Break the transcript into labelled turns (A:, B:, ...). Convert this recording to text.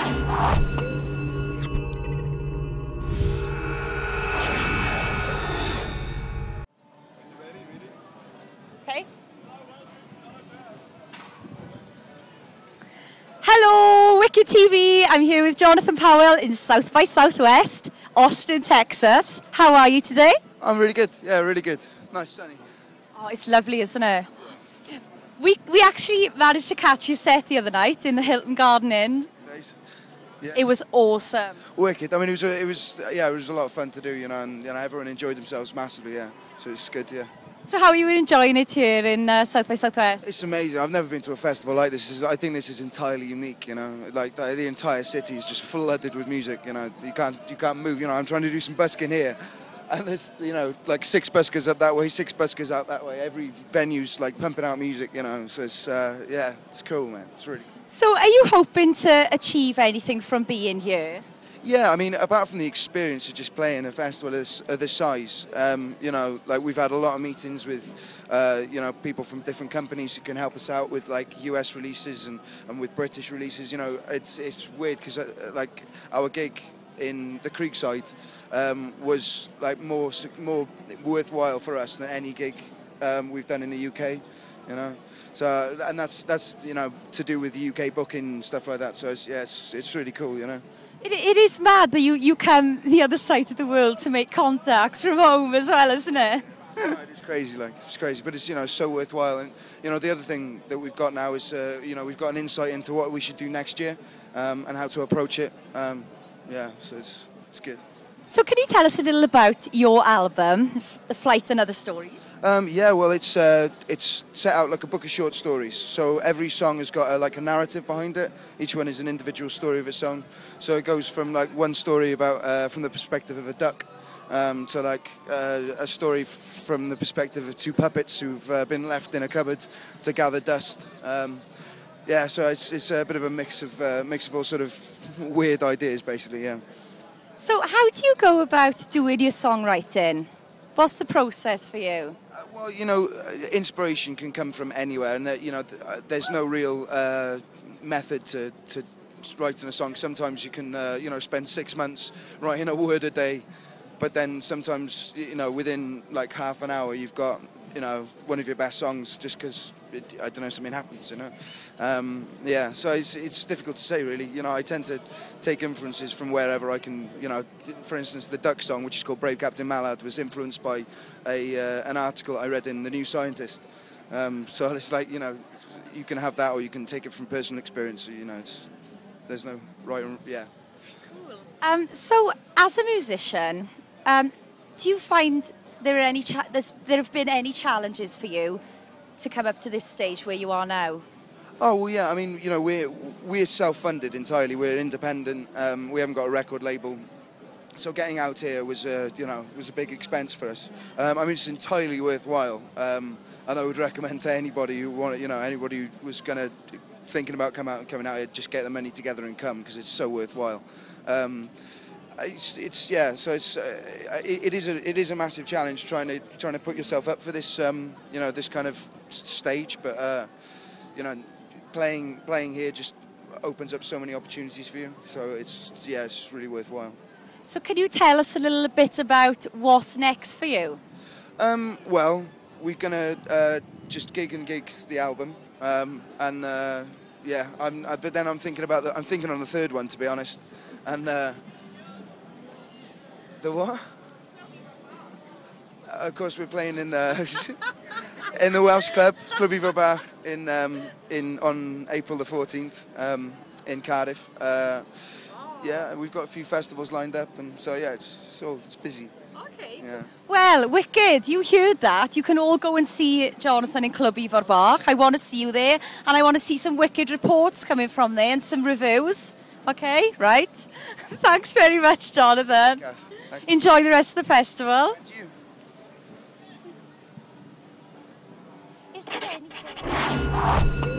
A: Okay. Hello, WICID TV. I'm here with Jonathan Powell in South by Southwest, Austin, Texas. How are you today?
B: I'm really good. Yeah, really good. Nice, sunny.
A: Oh, it's lovely, isn't it? We actually managed to catch your set the other night in the Hilton Garden Inn.
B: Nice. Yeah.
A: It was awesome.
B: Wicked. I mean, it was a lot of fun to do, you know, and everyone enjoyed themselves massively. Yeah, so it's good. Yeah.
A: So how are you enjoying it here in South by Southwest?
B: It's amazing. I've never been to a festival like this. I think this is entirely unique. You know, like the entire city is just flooded with music. You know, you can't move. You know, I'm trying to do some busking here, and there's like 6 buskers up that way, 6 buskers out that way. Every venue's like pumping out music. You know, so it's it's cool, man. It's really cool.
A: So are you hoping to achieve anything from being here?
B: Yeah, I mean, apart from the experience of just playing a festival of this size, like we've had a lot of meetings with, people from different companies who can help us out with like US releases and with British releases. You know, it's weird because like our gig in the Creekside was like more worthwhile for us than any gig we've done in the UK. You know, so and that's to do with the UK booking stuff like that. So it's really cool. You know.
A: It is mad that you come the other side of the world to make contacts from home as well, isn't it?
B: Right, it's crazy, it's crazy, but it's so worthwhile. And the other thing that we've got now is we've got an insight into what we should do next year and how to approach it. So it's good.
A: So can you tell us a little about your album, The Flight and Other Stories?
B: Well, it's set out like a book of short stories. So every song has got a narrative behind it. Each one is an individual story of a song. So it goes from like one story about from the perspective of a duck to like a story from the perspective of 2 puppets who've been left in a cupboard to gather dust. So it's a bit of a mix of all sort of weird ideas, basically. Yeah.
A: So how do you go about doing your songwriting? What's the process for you?
B: Well, inspiration can come from anywhere, and there's no real method to writing a song. Sometimes you can, spend 6 months writing a word a day, but then sometimes, within like half an hour, you've got, one of your best songs just because, something happens, So it's difficult to say, really. I tend to take influences from wherever I can, for instance, the Duck song, which is called Brave Captain Mallard, was influenced by an article I read in The New Scientist. So it's like, you can have that or you can take it from personal experience. There's no right or, yeah.
A: Cool. So as a musician, do you find there have been any challenges for you to come up to this stage where you are now?
B: Oh, well, yeah. I mean, we're self-funded entirely. We're independent. We haven't got a record label. So getting out here was a big expense for us. I mean, it's entirely worthwhile. And I would recommend to anybody who anybody who was thinking about coming out here, just get the money together and come, because it's so worthwhile. It is a massive challenge trying to put yourself up for this this kind of stage, but playing here just opens up so many opportunities for you, so it's really worthwhile.
A: So can you tell us a little bit about what's next for you?
B: Well, we're gonna just gig the album, but then I'm thinking on the 3rd one, to be honest, and the what? Of course, we're playing in in the Welsh club, Clwb Ifo Bach, on April the 14th in Cardiff. We've got a few festivals lined up, and so it's busy.
A: Okay.
B: Yeah.
A: Well, wicked. You heard that. You can all go and see Jonathan in Clwb Ifo Bach. I want to see you there, and I want to see some wicked reports coming from there and some reviews. Okay, right? Thanks very much, Jonathan. Enjoy the rest of the festival.
B: Thank you.
A: Is there anything...